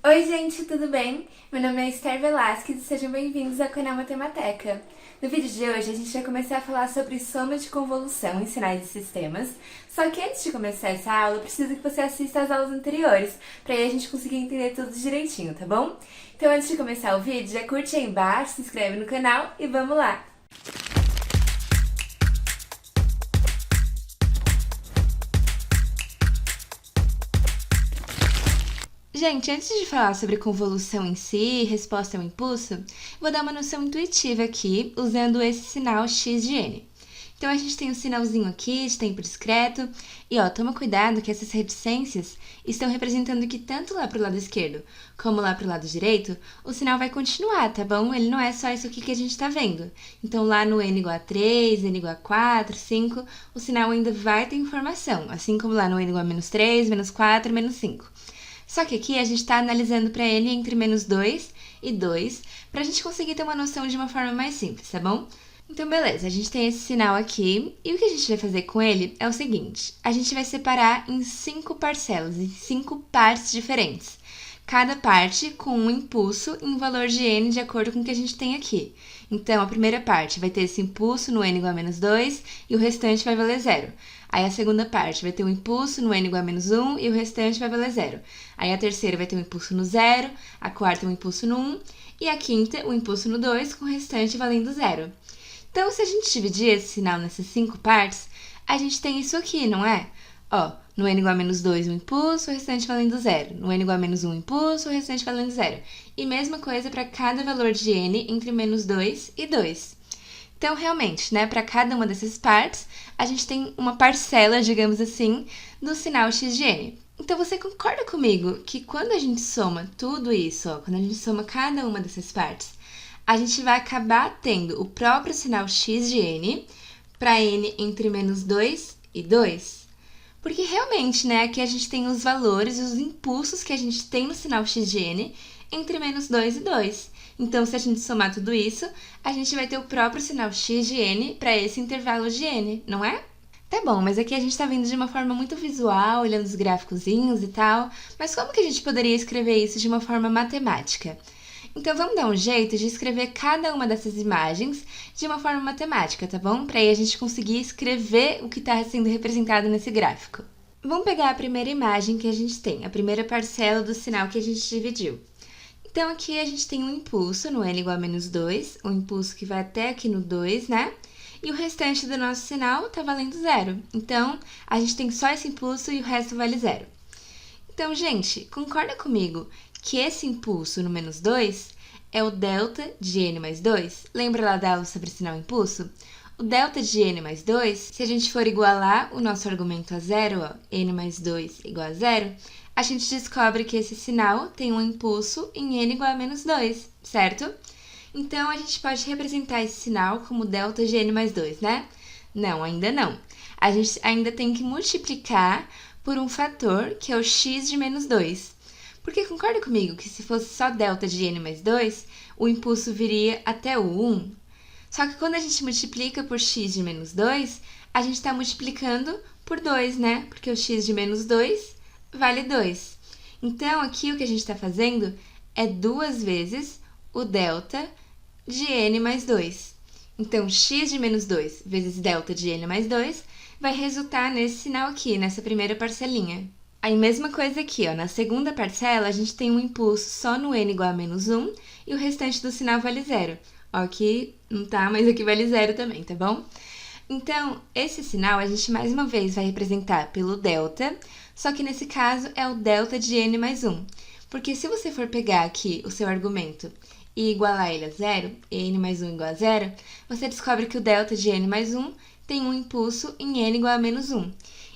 Oi, gente, tudo bem? Meu nome é Esther Velasquez e sejam bem-vindos ao canal Matemateca. No vídeo de hoje, a gente vai começar a falar sobre soma de convolução em sinais de sistemas. Só que antes de começar essa aula, eu preciso que você assista às aulas anteriores, para aí a gente conseguir entender tudo direitinho, tá bom? Então, antes de começar o vídeo, já curte aí embaixo, se inscreve no canal e vamos lá! Gente, antes de falar sobre convolução em si, resposta ao impulso, vou dar uma noção intuitiva aqui, usando esse sinal x de n. Então, a gente tem um sinalzinho aqui de tempo discreto, e toma cuidado que essas reticências estão representando que tanto lá para o lado esquerdo, como lá para o lado direito, o sinal vai continuar, tá bom? Ele não é só isso aqui que a gente está vendo. Então, lá no n igual a 3, n igual a 4, 5, o sinal ainda vai ter informação, assim como lá no n igual a menos 3, menos 4, menos 5. Só que aqui a gente está analisando para ele entre menos 2 e 2, para a gente conseguir ter uma noção de uma forma mais simples, tá bom? Então, beleza, a gente tem esse sinal aqui, e o que a gente vai fazer com ele é o seguinte: a gente vai separar em 5 parcelas, em 5 partes diferentes. Cada parte com um impulso em um valor de n de acordo com o que a gente tem aqui. Então, a primeira parte vai ter esse impulso no n igual a menos 2 e o restante vai valer 0. Aí a segunda parte vai ter um impulso no n igual a menos 1 e o restante vai valer 0. Aí a terceira vai ter um impulso no 0, a quarta um impulso no 1 e a quinta um impulso no 2 com o restante valendo 0. Então, se a gente dividir esse sinal nessas 5 partes, a gente tem isso aqui, não é? No n igual a menos 2, um impulso, o restante valendo 0. No n igual a menos 1, um impulso, o restante valendo 0. E mesma coisa para cada valor de n entre menos 2 e 2. Então, realmente, né, para cada uma dessas partes, a gente tem uma parcela, digamos assim, do sinal x de n. Então, você concorda comigo que quando a gente soma tudo isso, quando a gente soma cada uma dessas partes, a gente vai acabar tendo o próprio sinal x de n para n entre menos 2 e 2? Porque realmente, né, aqui a gente tem os valores e os impulsos que a gente tem no sinal x de n entre menos 2 e 2. Então, se a gente somar tudo isso, a gente vai ter o próprio sinal x de n para esse intervalo de n, não é? Tá bom, mas aqui a gente está vendo de uma forma muito visual, olhando os gráficozinhos e tal, mas como que a gente poderia escrever isso de uma forma matemática? Então, vamos dar um jeito de escrever cada uma dessas imagens de uma forma matemática, tá bom? Para aí a gente conseguir escrever o que está sendo representado nesse gráfico. Vamos pegar a primeira imagem que a gente tem, a primeira parcela do sinal que a gente dividiu. Então, aqui a gente tem um impulso no n igual a menos 2, um impulso que vai até aqui no 2, né? E o restante do nosso sinal está valendo 0. Então, a gente tem só esse impulso e o resto vale 0. Então, gente, concorda comigo que esse impulso no menos 2 é o delta de n mais 2? Lembra lá da aula sobre sinal impulso? O delta de n mais 2, se a gente for igualar o nosso argumento a 0, n mais 2 igual a 0, a gente descobre que esse sinal tem um impulso em n igual a menos 2, certo? Então, a gente pode representar esse sinal como delta de n mais 2, né? Não, ainda não. A gente ainda tem que multiplicar por um fator que é o x de menos 2. Porque concorda comigo que se fosse só delta de n mais 2, o impulso viria até o 1? Só que quando a gente multiplica por x de menos 2, a gente está multiplicando por 2, né? Porque o x de menos 2 vale 2. Então, aqui o que a gente está fazendo é 2 vezes o delta de n mais 2. Então, x de menos 2 vezes delta de n mais 2 vai resultar nesse sinal aqui, nessa primeira parcelinha. Aí, mesma coisa aqui, na segunda parcela, a gente tem um impulso só no n igual a menos 1 e o restante do sinal vale 0. Aqui não tá, mas aqui vale 0 também, tá bom? Então, esse sinal a gente mais uma vez vai representar pelo delta, só que nesse caso é o delta de n mais 1. Porque se você for pegar aqui o seu argumento e igualar ele a 0, n mais 1 igual a 0, você descobre que o delta de n mais 1 tem um impulso em n igual a menos 1.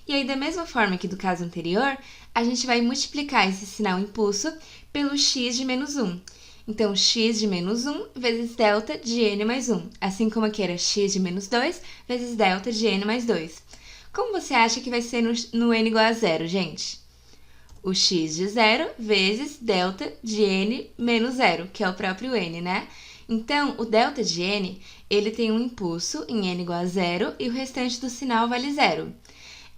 E aí, da mesma forma que do caso anterior, a gente vai multiplicar esse sinal impulso pelo x de menos 1. Então, x de menos 1 vezes delta de n mais 1, assim como aqui era x de menos 2 vezes delta de n mais 2. Como você acha que vai ser no n igual a 0, gente? O x de 0 vezes delta de n menos 0, que é o próprio n, né? Então, o delta de n, ele tem um impulso em n igual a 0 e o restante do sinal vale 0.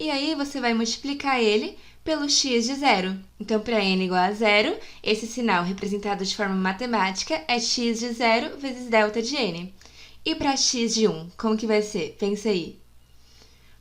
E aí, você vai multiplicar ele pelo x de zero. Então, para n igual a zero, esse sinal representado de forma matemática é x de zero vezes delta de n. E para x de 1, como que vai ser? Pensa aí.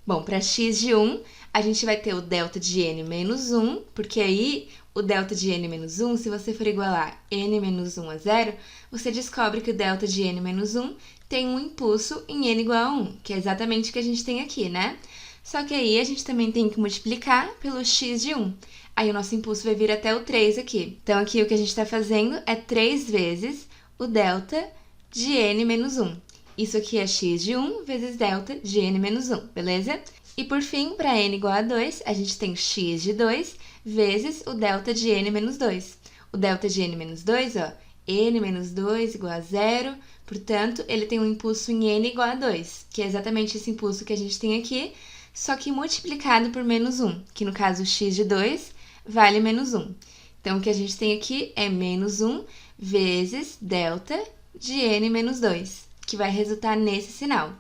Bom, para x de 1, a gente vai ter o delta de n menos 1, porque aí o delta de n menos 1, se você for igualar n menos 1 a zero, você descobre que o delta de n menos 1 tem um impulso em n igual a 1, que é exatamente o que a gente tem aqui, né? Só que aí a gente também tem que multiplicar pelo x de 1. Aí o nosso impulso vai vir até o 3 aqui. Então, aqui o que a gente está fazendo é 3 vezes o delta de n menos 1. Isso aqui é x de 1 vezes delta de n menos 1, beleza? E por fim, para n igual a 2, a gente tem x de 2 vezes o delta de n menos 2. O delta de n menos 2, ó, n menos 2 igual a 0, portanto, ele tem um impulso em n igual a 2, que é exatamente esse impulso que a gente tem aqui, só que multiplicado por menos 1, que no caso x de 2 vale menos 1. Então, o que a gente tem aqui é menos 1 vezes delta de n menos 2, que vai resultar nesse sinal.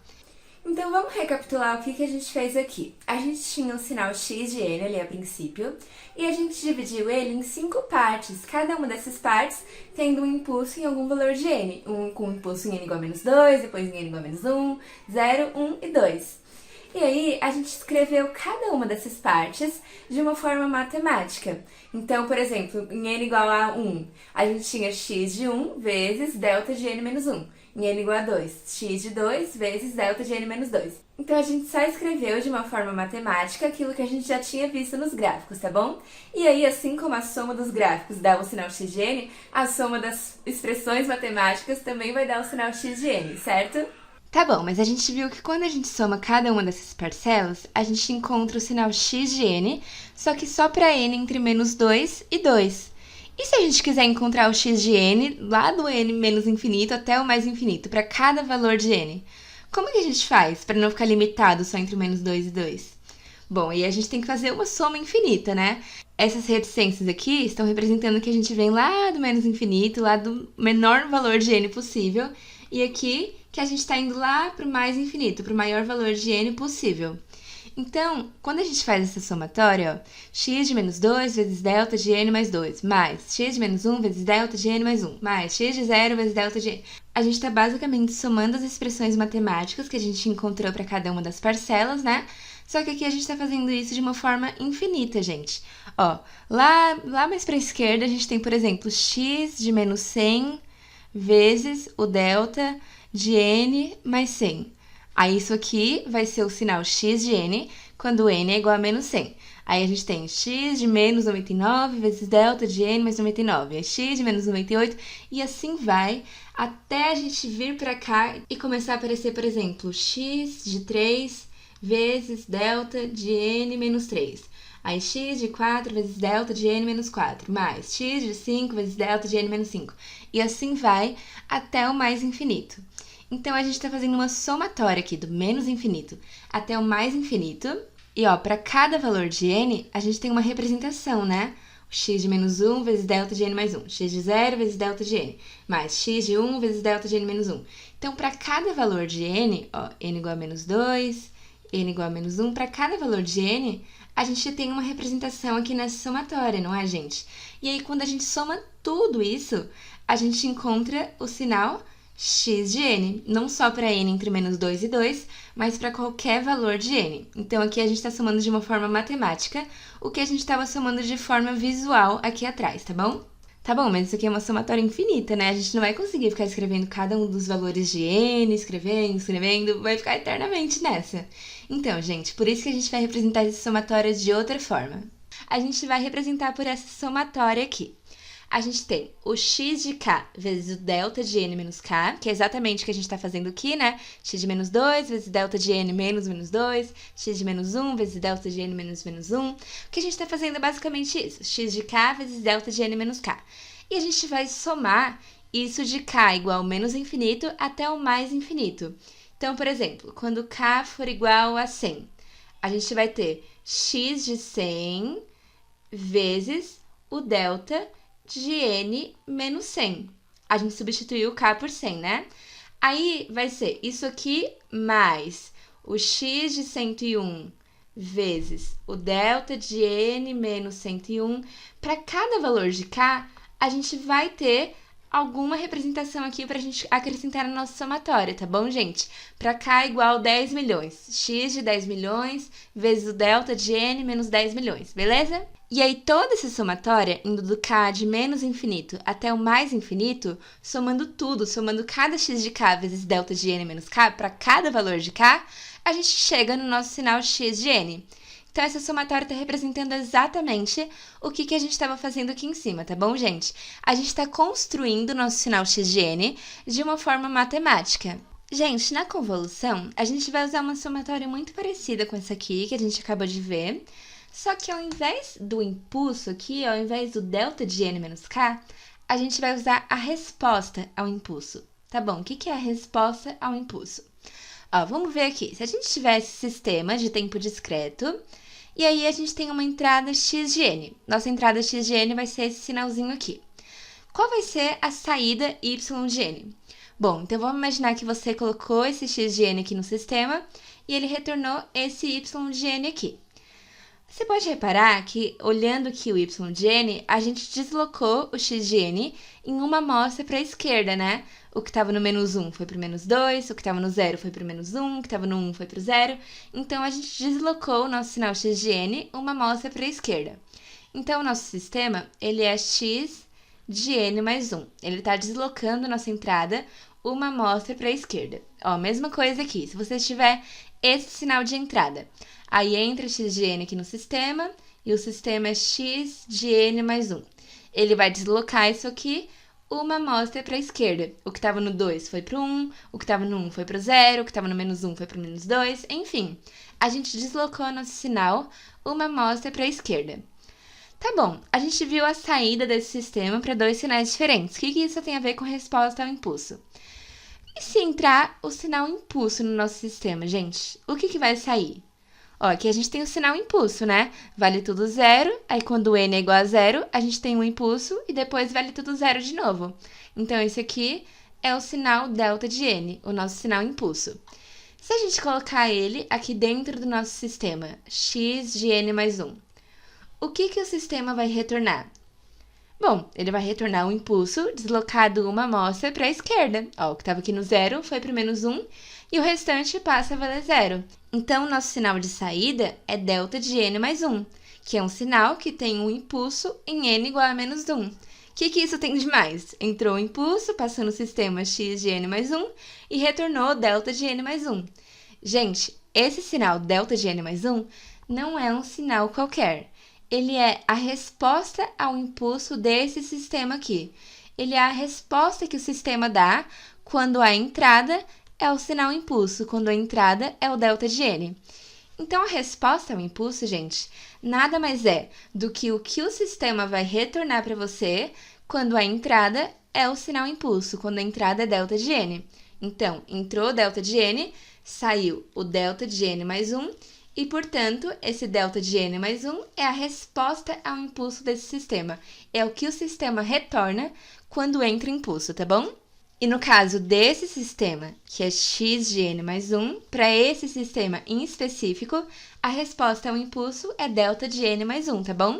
Então, vamos recapitular o que a gente fez aqui. A gente tinha o sinal x de n ali a princípio, e a gente dividiu ele em 5 partes, cada uma dessas partes tendo um impulso em algum valor de n. Um com impulso em n igual a menos 2, depois em n igual a menos 1, 0, 1 e 2. E aí, a gente escreveu cada uma dessas partes de uma forma matemática. Então, por exemplo, em n igual a 1, a gente tinha x de 1 vezes delta de n menos 1. Em n igual a 2, x de 2 vezes delta de n menos 2. Então, a gente só escreveu de uma forma matemática aquilo que a gente já tinha visto nos gráficos, tá bom? E aí, assim como a soma dos gráficos dá o sinal x de n, a soma das expressões matemáticas também vai dar o sinal x de n, certo? Tá bom, mas a gente viu que quando a gente soma cada uma dessas parcelas, a gente encontra o sinal x de n, só que só para n entre menos 2 e 2. E se a gente quiser encontrar o x de n lá do n menos infinito até o mais infinito, para cada valor de n? Como que a gente faz para não ficar limitado só entre menos 2 e 2? Bom, aí a gente tem que fazer uma soma infinita, né? Essas reticências aqui estão representando que a gente vem lá do menos infinito, lá do menor valor de n possível, e aqui que a gente está indo lá para o mais infinito, para o maior valor de n possível. Então, quando a gente faz essa somatória, ó, x de menos 2 vezes delta de n mais 2, mais x de menos 1 vezes delta de n mais 1, mais x de 0 vezes delta de n. A gente está basicamente somando as expressões matemáticas que a gente encontrou para cada uma das parcelas, né? Só que aqui a gente está fazendo isso de uma forma infinita, gente. Ó, lá mais para a esquerda a gente tem, por exemplo, x de menos 100 vezes o delta de n mais 100. Aí isso aqui vai ser o sinal x de n quando n é igual a menos 100. Aí a gente tem x de menos 99 vezes delta de n mais 99. É x de menos 98 e assim vai até a gente vir para cá e começar a aparecer, por exemplo, x de 3 vezes delta de n menos 3. Aí x de 4 vezes delta de n menos 4, mais x de 5 vezes delta de n menos 5. E assim vai até o mais infinito. Então, a gente está fazendo uma somatória aqui do menos infinito até o mais infinito. E, ó, para cada valor de n, a gente tem uma representação, né? O x de menos 1 vezes delta de n mais 1. X de 0 vezes delta de n. Mais x de 1 vezes delta de n menos 1. Então, para cada valor de n, ó, n igual a menos 2, n igual a menos 1, para cada valor de n, a gente tem uma representação aqui nessa somatória, não é, gente? E aí, quando a gente soma tudo isso, a gente encontra o sinal x de n, não só para n entre menos 2 e 2, mas para qualquer valor de n. Então, aqui a gente está somando de uma forma matemática, o que a gente estava somando de forma visual aqui atrás, tá bom? Tá bom, mas isso aqui é uma somatória infinita, né? A gente não vai conseguir ficar escrevendo cada um dos valores de n, escrevendo, vai ficar eternamente nessa. Então, gente, por isso que a gente vai representar essa somatória de outra forma. A gente vai representar por essa somatória aqui. A gente tem o x de k vezes o delta de n menos k, que é exatamente o que a gente está fazendo aqui, né? X de menos 2 vezes delta de n menos menos 2, x de menos 1 vezes delta de n menos menos 1. O que a gente está fazendo é basicamente isso, x de k vezes delta de n menos k. E a gente vai somar isso de k igual ao menos infinito até o mais infinito. Então, por exemplo, quando k for igual a 100, a gente vai ter x de 100 vezes o delta de n menos 100. A gente substituiu o k por 100, né? Aí vai ser isso aqui mais o x de 101 vezes o delta de n menos 101. Para cada valor de k, a gente vai ter alguma representação aqui para a gente acrescentar na nossa somatória, tá bom, gente? Para k igual 10 milhões. X de 10 milhões vezes o delta de n menos 10 milhões, beleza? E aí, toda essa somatória, indo do k de menos infinito até o mais infinito, somando tudo, somando cada x de k vezes delta de n menos k, para cada valor de k, a gente chega no nosso sinal x de n. Então, essa somatória está representando exatamente o que a gente estava fazendo aqui em cima, tá bom, gente? A gente está construindo o nosso sinal x de n de uma forma matemática. Gente, na convolução, a gente vai usar uma somatória muito parecida com essa aqui, que a gente acabou de ver. Só que ao invés do impulso aqui, ao invés do delta de n menos k, a gente vai usar a resposta ao impulso. Tá bom? O que é a resposta ao impulso? Ó, vamos ver aqui. Se a gente tivesse sistema de tempo discreto, e aí a gente tem uma entrada x de n. Nossa entrada x de n vai ser esse sinalzinho aqui. Qual vai ser a saída y de n? Bom, então vamos imaginar que você colocou esse x de n aqui no sistema e ele retornou esse y de n aqui. Você pode reparar que, olhando aqui o y de n, a gente deslocou o x de n em uma amostra para a esquerda, né? O que estava no menos 1 foi para o menos 2, o que estava no 0 foi para o menos 1, o que estava no 1 foi para o 0. Então, a gente deslocou o nosso sinal x de n uma amostra para a esquerda. Então, o nosso sistema, ele é x de n mais 1. Ele está deslocando a nossa entrada uma amostra para a esquerda. Ó, mesma coisa aqui. Se você tiver esse sinal de entrada, aí entra x de n aqui no sistema, e o sistema é x de n mais 1. Ele vai deslocar isso aqui uma amostra para a esquerda. O que estava no 2 foi para o 1, o que estava no 1 foi para o 0, o que estava no menos 1 foi para o menos 2, enfim. A gente deslocou nosso sinal uma amostra para a esquerda. Tá bom, a gente viu a saída desse sistema para dois sinais diferentes. O que isso tem a ver com resposta ao impulso? E se entrar o sinal impulso no nosso sistema, gente? O que vai sair? Ó, aqui a gente tem o sinal impulso, né? Vale tudo zero, aí quando n é igual a zero, a gente tem um impulso e depois vale tudo zero de novo. Então, esse aqui é o sinal delta de n, o nosso sinal impulso. Se a gente colocar ele aqui dentro do nosso sistema, x de n mais 1, o que o sistema vai retornar? Bom, ele vai retornar um impulso deslocado uma amostra para a esquerda. Ó, o que estava aqui no 0 foi para o menos 1 e o restante passa a valer 0. Então, o nosso sinal de saída é delta de n mais 1, que é um sinal que tem um impulso em n igual a menos 1. O que isso tem de mais? Entrou o impulso, passou no sistema x de n mais 1 e retornou delta de n mais 1. Gente, esse sinal delta de n mais 1 não é um sinal qualquer. Ele é a resposta ao impulso desse sistema aqui. Ele é a resposta que o sistema dá quando a entrada é o sinal impulso, quando a entrada é o delta de n. Então, a resposta ao impulso, gente, nada mais é do que o sistema vai retornar para você quando a entrada é o sinal impulso, quando a entrada é delta de n. Então, entrou delta de n, saiu o delta de n mais 1, e, portanto, esse delta de n mais 1 é a resposta ao impulso desse sistema. É o que o sistema retorna quando entra impulso, tá bom? E no caso desse sistema, que é x de n mais 1, para esse sistema em específico, a resposta ao impulso é delta de n mais 1, tá bom?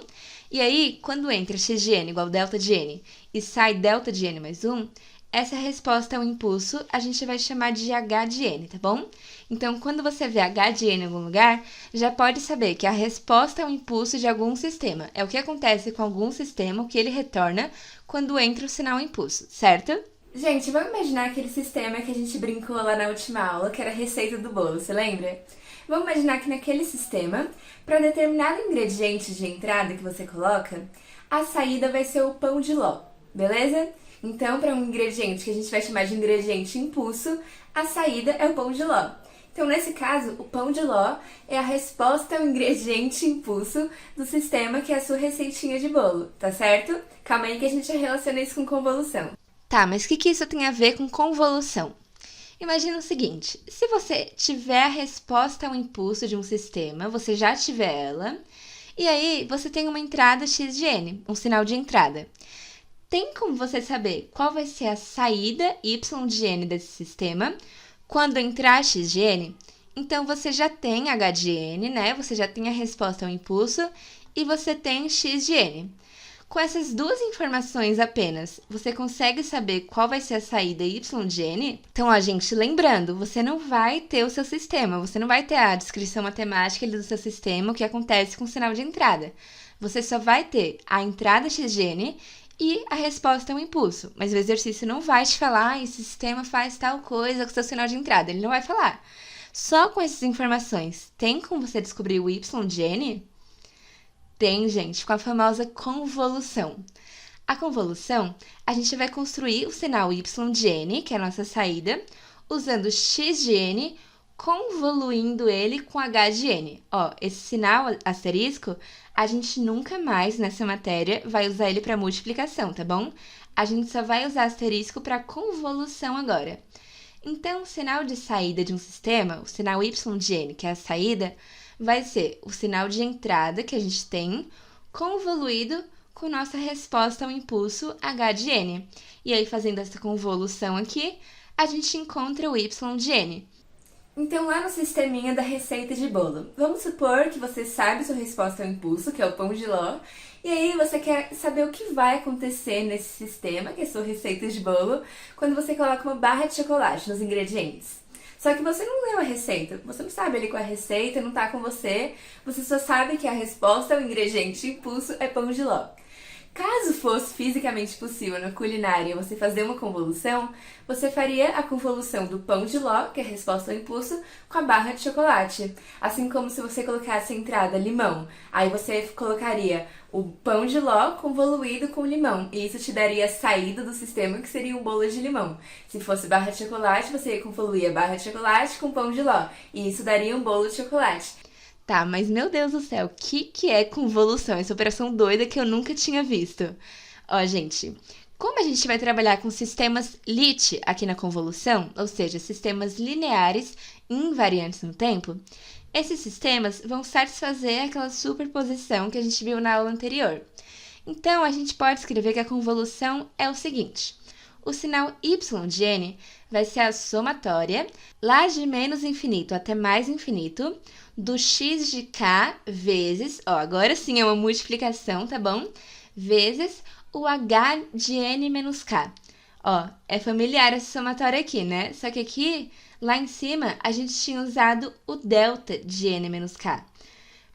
E aí, quando entra x de n igual a delta de n e sai delta de n mais 1, essa resposta ao impulso a gente vai chamar de h de n, tá bom? Então, quando você vê h de n em algum lugar, já pode saber que a resposta ao impulso de algum sistema é o que acontece com algum sistema, o que ele retorna quando entra o sinal impulso, certo? Gente, vamos imaginar aquele sistema que a gente brincou lá na última aula, que era a receita do bolo, você lembra? Vamos imaginar que naquele sistema, para determinado ingrediente de entrada que você coloca, a saída vai ser o pão de ló, beleza? Então, para um ingrediente que a gente vai chamar de ingrediente impulso, a saída é o pão de ló. Então, nesse caso, o pão de ló é a resposta ao ingrediente impulso do sistema que é a sua receitinha de bolo, tá certo? Calma aí que a gente já relaciona isso com convolução. Tá, mas o que isso tem a ver com convolução? Imagina o seguinte, se você tiver a resposta ao impulso de um sistema, você já tiver ela, e aí você tem uma entrada x de n, um sinal de entrada. Tem como você saber qual vai ser a saída y de n desse sistema quando entrar x de n? Então, você já tem h de n, né? Você já tem a resposta ao impulso e você tem x de n. Com essas duas informações apenas, você consegue saber qual vai ser a saída y de n? Então, ó, gente, lembrando, você não vai ter o seu sistema, você não vai ter a descrição matemática do seu sistema, o que acontece com o sinal de entrada. Você só vai ter a entrada x de n e a resposta ao impulso. Mas o exercício não vai te falar, esse sistema faz tal coisa com o seu sinal de entrada. Ele não vai falar. Só com essas informações, tem como você descobrir o y de n? Tem, gente, com a famosa convolução. A convolução, a gente vai construir o sinal y de n, que é a nossa saída, usando x de n, convoluindo ele com h de n. Ó, esse sinal asterisco, a gente nunca mais nessa matéria vai usar ele para multiplicação, tá bom? A gente só vai usar asterisco para convolução agora. Então, o sinal de saída de um sistema, o sinal y de n, que é a saída, vai ser o sinal de entrada que a gente tem, convoluído com nossa resposta ao impulso h de n. E aí, fazendo essa convolução aqui, a gente encontra o y de n. Então, lá no sisteminha da receita de bolo, vamos supor que você sabe sua resposta ao impulso, que é o pão de ló, e aí você quer saber o que vai acontecer nesse sistema, que é a sua receita de bolo, quando você coloca uma barra de chocolate nos ingredientes. Só que você não leu a receita, você não sabe ali qual é a receita, não tá com você só sabe que a resposta ao ingrediente impulso é pão de ló. Caso fosse fisicamente possível na culinária você fazer uma convolução, você faria a convolução do pão de ló, que é a resposta ao impulso, com a barra de chocolate. Assim como se você colocasse a entrada limão, aí você colocaria o pão de ló convoluído com limão, e isso te daria a saída do sistema, que seria um bolo de limão. Se fosse barra de chocolate, você ia convoluir a barra de chocolate com pão de ló, e isso daria um bolo de chocolate. Tá, mas meu Deus do céu, o que é convolução? Essa operação doida que eu nunca tinha visto. Ó, gente, como a gente vai trabalhar com sistemas lit aqui na convolução, ou seja, sistemas lineares invariantes no tempo, esses sistemas vão satisfazer aquela superposição que a gente viu na aula anterior. Então, a gente pode escrever que a convolução é o seguinte: o sinal y de n vai ser a somatória, lá de menos infinito até mais infinito, do x de k vezes, ó, agora sim é uma multiplicação, tá bom? Vezes o h de n menos k. Ó, é familiar essa somatória aqui, né? Só que aqui, lá em cima, a gente tinha usado o delta de n menos k.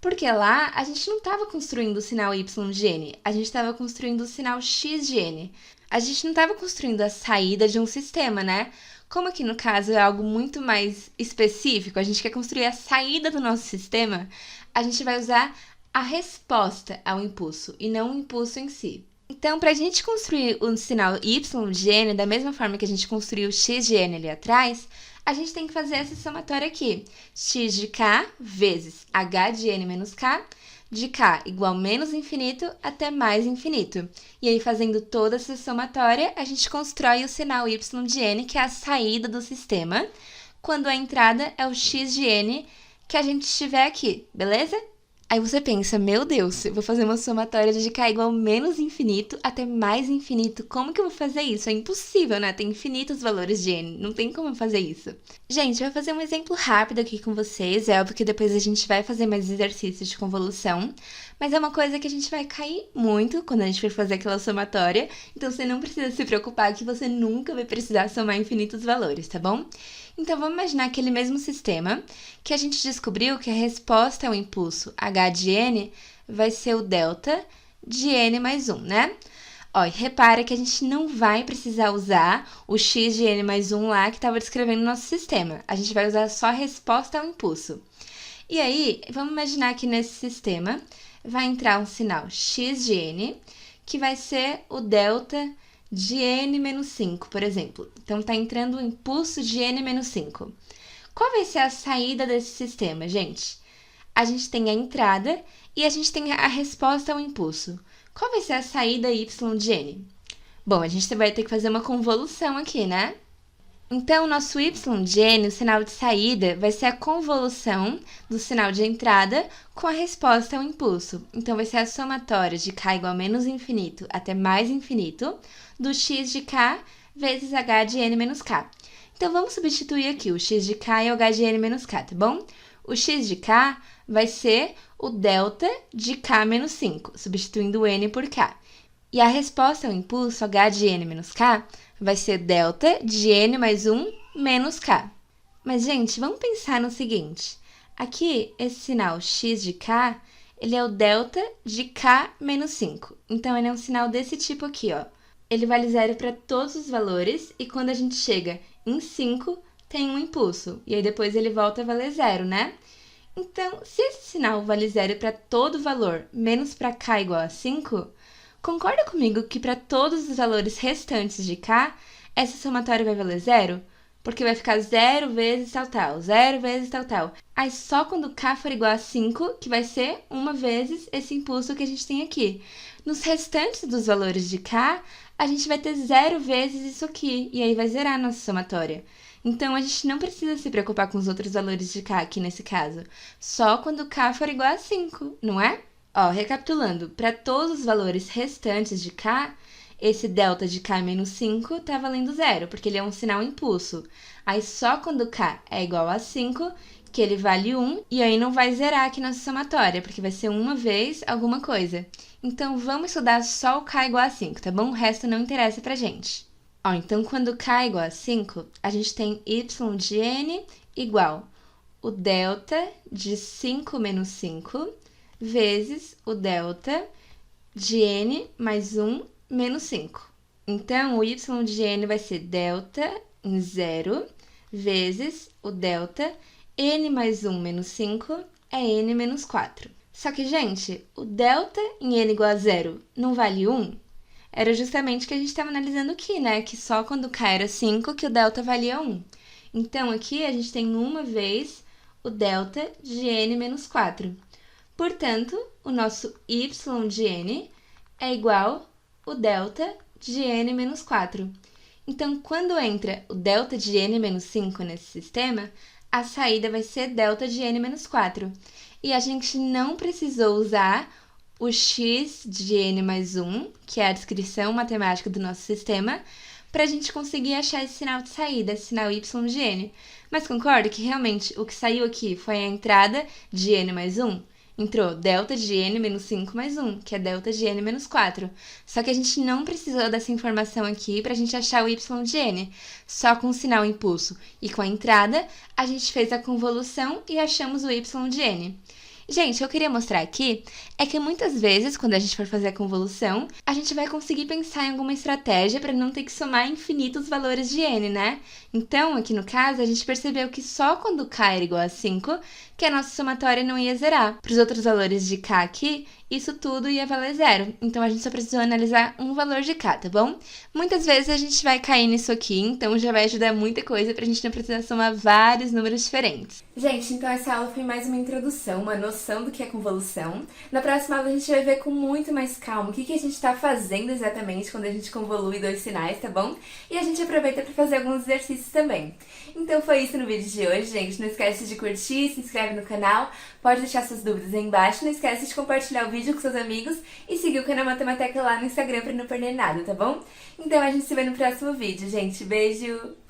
Porque lá, a gente não estava construindo o sinal y de n, a gente estava construindo o sinal x de n. A gente não estava construindo a saída de um sistema, né? Como aqui no caso é algo muito mais específico, a gente quer construir a saída do nosso sistema, a gente vai usar a resposta ao impulso e não o impulso em si. Então, para a gente construir o sinal y de n da mesma forma que a gente construiu o x de n ali atrás, a gente tem que fazer essa somatória aqui. X de k vezes h de n menos k, de k igual menos infinito até mais infinito. E aí, fazendo toda essa somatória, a gente constrói o sinal y de n, que é a saída do sistema, quando a entrada é o x de n que a gente tiver aqui, beleza? Aí você pensa, meu Deus, eu vou fazer uma somatória de k igual menos infinito até mais infinito. Como que eu vou fazer isso? É impossível, né? Tem infinitos valores de n, não tem como fazer isso. Gente, eu vou fazer um exemplo rápido aqui com vocês. É óbvio que depois a gente vai fazer mais exercícios de convolução, mas é uma coisa que a gente vai cair muito quando a gente for fazer aquela somatória. Então você não precisa se preocupar que você nunca vai precisar somar infinitos valores, tá bom? Então, vamos imaginar aquele mesmo sistema que a gente descobriu que a resposta ao impulso h de n vai ser o delta de n mais 1, né? Ó, e repara que a gente não vai precisar usar o x de n mais 1 lá que estava descrevendo o nosso sistema. A gente vai usar só a resposta ao impulso. E aí, vamos imaginar que nesse sistema vai entrar um sinal x de n, que vai ser o delta de n menos 5, por exemplo. Então, está entrando o impulso de n menos 5. Qual vai ser a saída desse sistema, gente? A gente tem a entrada e a gente tem a resposta ao impulso. Qual vai ser a saída y de n? Bom, a gente vai ter que fazer uma convolução aqui, né? Então, o nosso y de n, o sinal de saída, vai ser a convolução do sinal de entrada com a resposta ao impulso. Então, vai ser a somatória de k igual a menos infinito até mais infinito do x de k vezes h de n menos k. Então, vamos substituir aqui o x de k e o h de n menos k, tá bom? O x de k vai ser o delta de k menos 5, substituindo o n por k. E a resposta ao impulso h de n menos k vai ser delta de n mais 1 menos k. Mas, gente, vamos pensar no seguinte. Aqui, esse sinal x de k, ele é o delta de k menos 5. Então, ele é um sinal desse tipo aqui, ó. Ele vale 0 para todos os valores e quando a gente chega em 5, tem um impulso. E aí, depois ele volta a valer 0, né? Então, se esse sinal vale 0 para todo valor menos para k igual a 5, concorda comigo que para todos os valores restantes de k, essa somatória vai valer 0? Porque vai ficar 0 vezes tal, tal, 0 vezes tal, tal. Aí só quando k for igual a 5, que vai ser 1 vezes esse impulso que a gente tem aqui. Nos restantes dos valores de k, a gente vai ter 0 vezes isso aqui, e aí vai zerar a nossa somatória. Então, a gente não precisa se preocupar com os outros valores de k aqui nesse caso. Só quando k for igual a 5, não é? Ó, recapitulando, para todos os valores restantes de k, esse delta de k menos 5 está valendo 0, porque ele é um sinal impulso. Aí, só quando k é igual a 5, que ele vale 1, e aí não vai zerar aqui nossa somatória, porque vai ser uma vez alguma coisa. Então, vamos estudar só o k igual a 5, tá bom? O resto não interessa pra gente. Ó, então, quando k é igual a 5, a gente tem y de n igual o delta de 5 menos 5 vezes o delta de n mais 1 menos 5. Então, o y de n vai ser delta em 0 vezes o delta n mais 1 menos 5 é n menos 4. Só que, gente, o delta em n igual a 0 não vale 1? Era justamente o que a gente estava analisando aqui, né? Que só quando k era 5 que o delta valia 1. Então, aqui a gente tem uma vez o delta de n menos 4. Portanto, o nosso y de n é igual o delta de n menos 4. Então, quando entra o delta de n menos 5 nesse sistema, a saída vai ser delta de n menos 4. E a gente não precisou usar o x de n mais 1, que é a descrição matemática do nosso sistema, para a gente conseguir achar esse sinal de saída, esse sinal y de n. Mas concorda que realmente o que saiu aqui foi a entrada de n mais 1? Entrou delta de n menos 5 mais 1, que é delta de n menos 4. Só que a gente não precisou dessa informação aqui para a gente achar o y de n. Só com o sinal impulso e com a entrada, a gente fez a convolução e achamos o y de n. Gente, o que eu queria mostrar aqui é que muitas vezes, quando a gente for fazer a convolução, a gente vai conseguir pensar em alguma estratégia para não ter que somar infinitos valores de n, né? Então, aqui no caso, a gente percebeu que só quando k era igual a 5 que a nossa somatória não ia zerar. Para os outros valores de k aqui, isso tudo ia valer 0. Então, a gente só precisou analisar um valor de k, tá bom? Muitas vezes a gente vai cair nisso aqui, então já vai ajudar muita coisa para a gente não precisar somar vários números diferentes. Gente, então essa aula foi mais uma introdução, uma noção do que é convolução. Na próxima aula a gente vai ver com muito mais calma o que a gente está fazendo exatamente quando a gente convolui dois sinais, tá bom? E a gente aproveita para fazer alguns exercícios também. Então foi isso no vídeo de hoje, gente. Não esquece de curtir, se inscreve no canal, pode deixar suas dúvidas aí embaixo, não esquece de compartilhar o vídeo com seus amigos e seguir o canal Matemateca lá no Instagram para não perder nada, tá bom? Então a gente se vê no próximo vídeo, gente. Beijo!